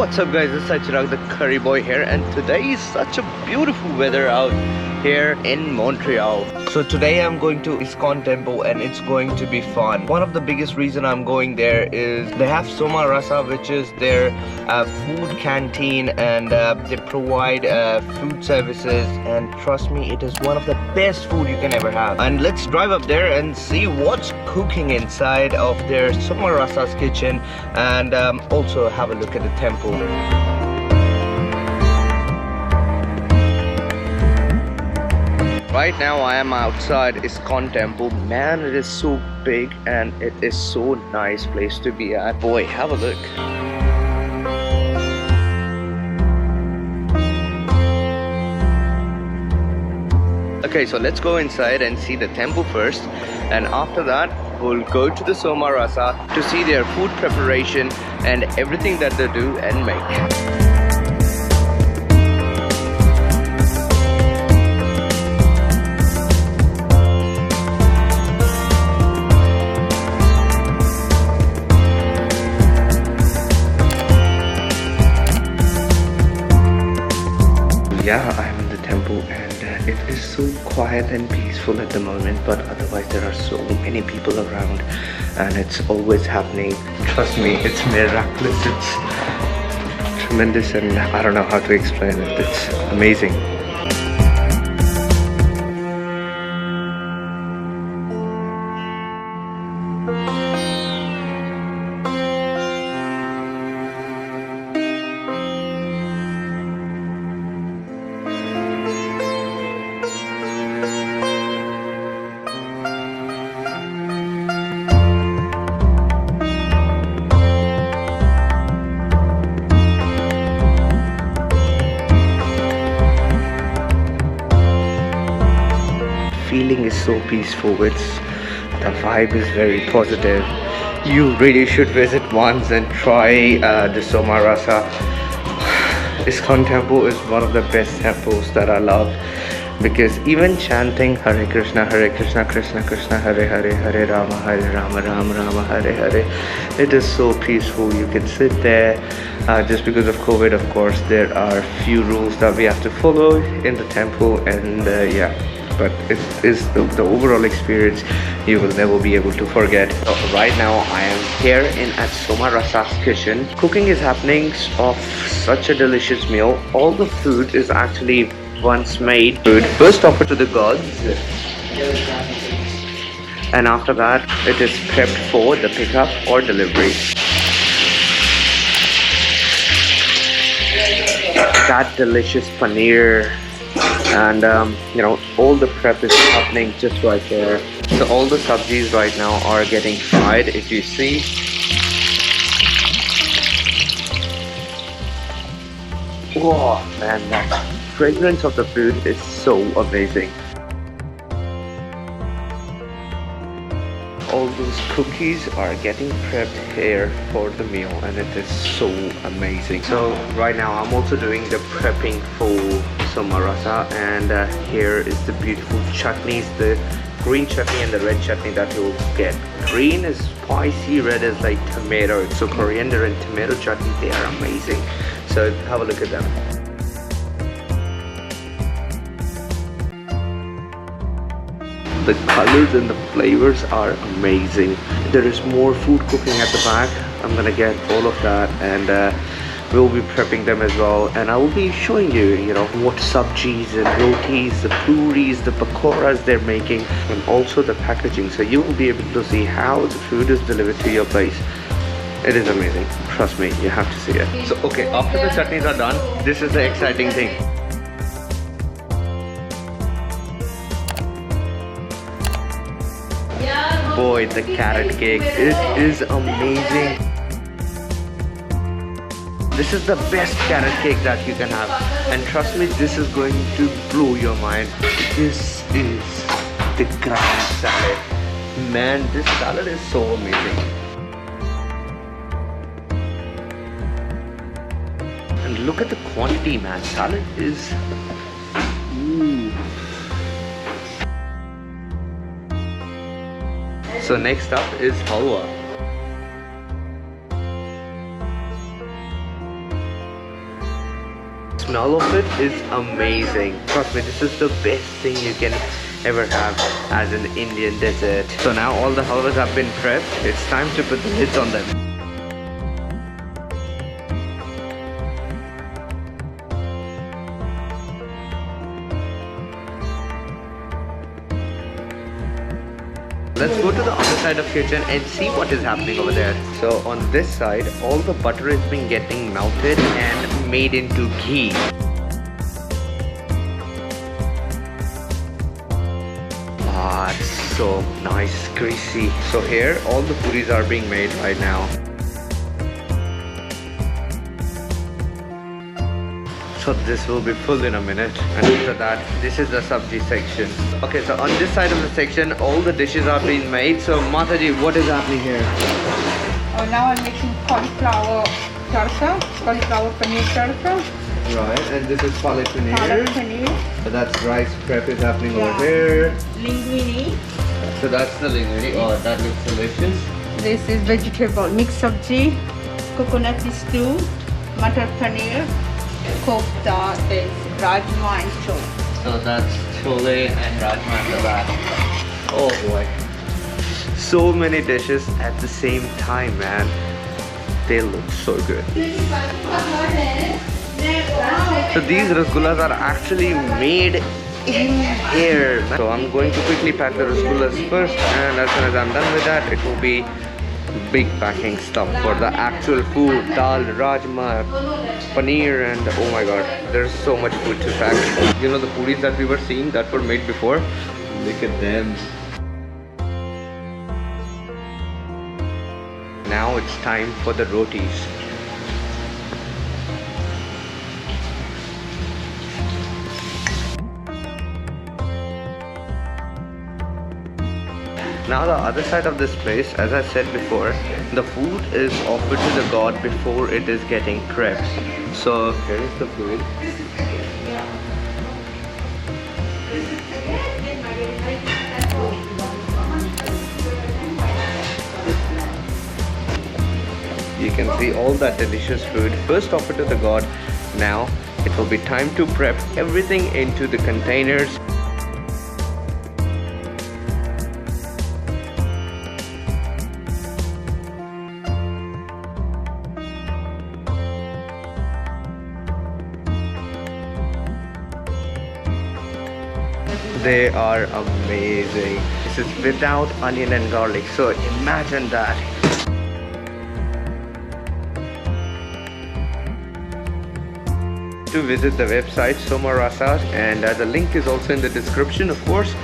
What's up guys, it's Chirag the curry boy here, and today is such a beautiful weather out here in Montreal. So today I'm going to Iskcon temple and it's going to be fun. One of the biggest reason I'm going there is they have Soma Rasa, which is their food canteen, and they provide food services, and trust me, it is one of the best food you can ever have. And let's drive up there and see what's cooking inside of their Soma Rasa's kitchen, and also have a look at the temple. Right now I am outside Iskcon temple. Man, it is so big and it is so nice place to be at. Boy, have a look. Okay, so let's go inside and see the temple first, and after that we'll go to the Soma Rasa to see their food preparation and everything that they do and make. Yeah, I'm in the temple and it is so quiet and peaceful at the moment, but otherwise there are so many people around and it's always happening. Trust me, it's miraculous, it's tremendous, and I don't know how to explain it. It's amazing. Feeling is so peaceful. The vibe is very positive. You really should visit once and try the Soma Rasa. Iskcon temple is one of the best temples that I love, because even chanting Hare Krishna, Krishna Krishna, Hare Hare, Hare Rama, Rama Rama, Hare Hare, it is so peaceful. You can sit there. Just because of COVID, of course, there are few rules that we have to follow in the temple, and yeah, but it is the overall experience you will never be able to forget. So right now I am here at Soma Rasa's kitchen. Cooking is happening of such a delicious meal. All the food is actually once made food, first offered to the gods, and after that it is prepped for the pickup or delivery. That delicious paneer, and you know, all the prep is happening just right there. So all the sabjis right now are getting fried, if you see. Oh man, that fragrance of the food is so amazing. All those cookies are getting prepped here for the meal, and it is so amazing. So right now I'm also doing the prepping for Soma Rasa, and here is the beautiful chutneys, the green chutney and the red chutney that you'll get. Green is spicy, red is like tomato. So coriander and tomato chutney, they are amazing. So have a look at them. The colors and the flavors are amazing. There is more food cooking at the back. I'm gonna get all of that, and we'll be prepping them as well, and I will be showing you, you know, what sabjis and rotis, the puris, the pakoras they're making, and also the packaging, so you will be able to see how the food is delivered to your place. It is amazing. Trust me, you have to see it. So okay, after the chutneys are done, this is the exciting thing. Boy, the carrot cake, it is amazing. This is the best carrot cake that you can have, and trust me, this is going to blow your mind. This is the grand salad. Man, this salad is so amazing. And look at the quantity, man. Salad is... Ooh. So next up is halwa. smell of it is amazing. Trust me, this is the best thing you can ever have as an Indian dessert. So now all the halwas have been prepped. It's time to put the lids on them. Let's go to the other side of kitchen and see what is happening over there. So on this side, all the butter is being getting melted and made into ghee. Ah, it's so nice, greasy. So here, all the puris are being made right now. So this will be full in a minute, and after that, this is the sabji section. Okay, so on this side of the section, all the dishes are being made. So Mataji, what is happening here? Now I'm making cauliflower tarka, cauliflower paneer tarka. Right, and this is palak paneer. Palak paneer. So that's rice prep is happening over here. Linguine. So that's the linguine. Oh, that looks delicious. This is vegetable mixed sabji, coconut stew, matar paneer, kofta, then rajma and chole. So that's chole and rajma at the back. Oh boy. So many dishes at the same time, man. They look so good. So these rasgullas are actually made in here. So I'm going to quickly pack the rasgullas first, and as soon as I'm done with that, it will be big packing stuff for the actual food. Dal, rajma, paneer, and oh my god, there's so much food to pack. You know the puris that we were seeing that were made before? Look at them. Now it's time for the rotis. Now the other side of this place, as I said before, the food is offered to the god before it is getting prepped. So here is the food. You can see all that delicious food first offered to the god. Now it will be time to prep everything into the containers. They are amazing. This is without onion and garlic, so imagine that. To visit the website Soma Rasa, and the link is also in the description, of course.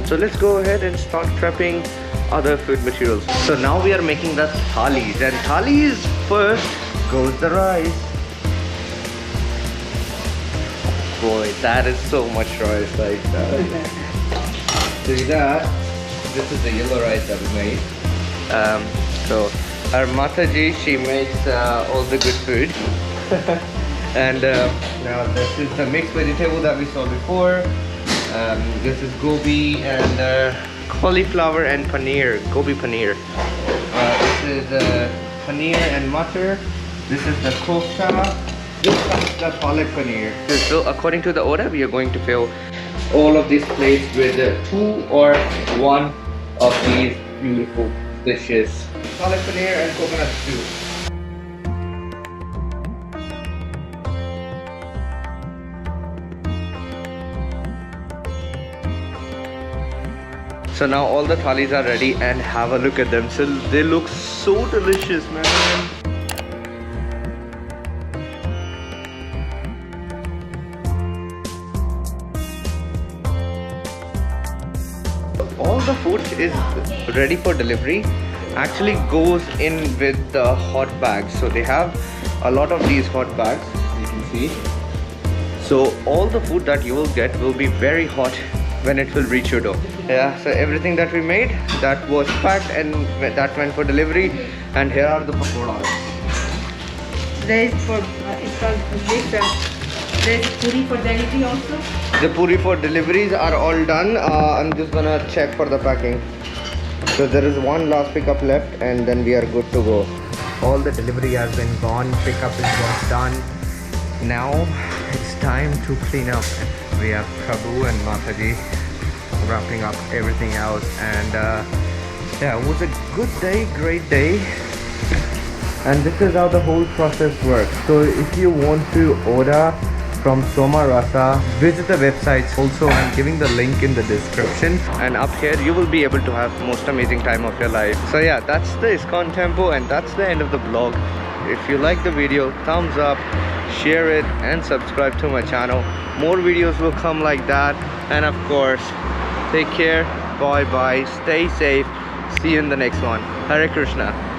So let's go ahead and start prepping other food materials. So now we are making the thalis, and thalis first goes the rice. Boy, that is so much rice, like see that? This is the yellow rice that we made. So our Mataji, she makes all the good food. And now this is the mixed vegetable that we saw before. This is gobi and cauliflower and paneer, gobi paneer. This is paneer and matar. This is the kofta. This is the palak paneer. So according to the order, we are going to fill all of these plates with 2 or 1 of these beautiful dishes. Palak paneer and coconut stew. So now all the thalis are ready, and have a look at them. So they look so delicious, man. All the food is ready for delivery. Actually goes in with the hot bags. So they have a lot of these hot bags, you can see. So all the food that you will get will be very hot when it will reach your door. Yeah, so everything that we made, that was packed and that went for delivery. And here are the pakoras. There is for there's puri for delivery also. The puri for deliveries are all done. I'm just gonna check for the packing. So there is one last pickup left, and then we are good to go. All the delivery has been gone. Pickup is done. Now it's time to clean up. We have Prabhu and Mataji wrapping up everything else, and yeah, it was a good day, great day. And this is how the whole process works. So if you want to order from Soma Rasa, visit the websites. Also, I'm giving the link in the description, and up here you will be able to have most amazing time of your life. So yeah, that's the Iskcon temple, and that's the end of the vlog. If you like the video, thumbs up, share it, and subscribe to my channel. More videos will come like that. And of course, take care, bye bye, stay safe, see you in the next one. Hare Krishna.